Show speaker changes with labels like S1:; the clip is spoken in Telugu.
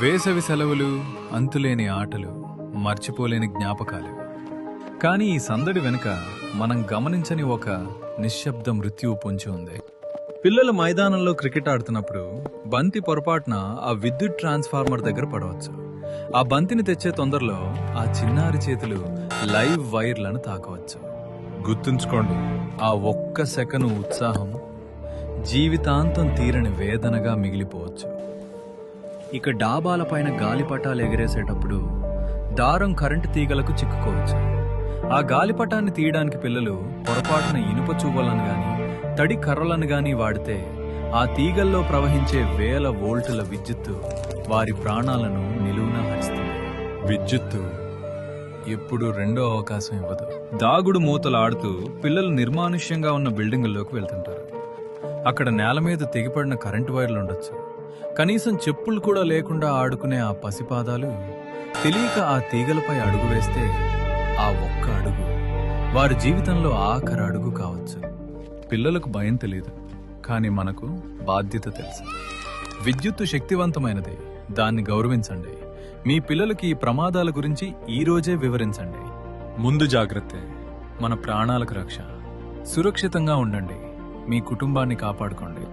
S1: వేసవి సెలవులు, అంతులేని ఆటలు, మర్చిపోలేని జ్ఞాపకాలు. కానీ ఈ సందడి వెనుక మనం గమనించని ఒక నిశ్శబ్ద మృత్యువు పొంచి ఉంది. పిల్లలు మైదానంలో క్రికెట్ ఆడుతున్నప్పుడు బంతి పొరపాటున ఆ విద్యుత్ ట్రాన్స్ఫార్మర్ దగ్గర పడవచ్చు. ఆ బంతిని తెచ్చే తొందరలో ఆ చిన్నారి చేతులు లైవ్ వైర్లను తాకవచ్చు. గుర్తుంచుకోండి, ఆ ఒక్క సెకను ఉత్సాహం జీవితాంతం తీరని వేదనగా మిగిలిపోవచ్చు. ఇక డాబాలపైన గాలిపటాలు ఎగిరేసేటప్పుడు దారం కరెంటు తీగలకు చిక్కుకోవచ్చు. ఆ గాలిపటాన్ని తీయడానికి పిల్లలు పొరపాటున ఇనుప చువ్వలను గాని తడి కర్రలను గాని వాడితే ఆ తీగల్లో ప్రవహించే వేల వోల్టుల విద్యుత్తు వారి ప్రాణాలను నిలువునా హరిస్తుంది. విద్యుత్తు ఎప్పుడు రెండో అవకాశం ఇవ్వదు. దాగుడు మూతలు ఆడుతూ పిల్లలు నిర్మానుష్యంగా ఉన్న బిల్డింగుల్లోకి వెళ్తుంటారు. అక్కడ నేల మీద తెగిపడిన కరెంటు వైర్లు ఉండొచ్చు. కనీసం చెప్పులు కూడా లేకుండా ఆడుకునే ఆ పసిపాదాలు తెలియక ఆ తీగలపై అడుగు వేస్తే ఆ ఒక్క అడుగు వారి జీవితంలో ఆఖరి అడుగు కావచ్చు. పిల్లలకు భయం తెలియదు, కానీ మనకు బాధ్యత తెలుసు. విద్యుత్తు శక్తివంతమైనది, దాన్ని గౌరవించండి. మీ పిల్లలకి ఈ ప్రమాదాల గురించి ఈ రోజే వివరించండి. ముందు జాగ్రత్తే మన ప్రాణాలకు రక్ష. సురక్షితంగా ఉండండి, మీ కుటుంబాన్ని కాపాడుకోండి.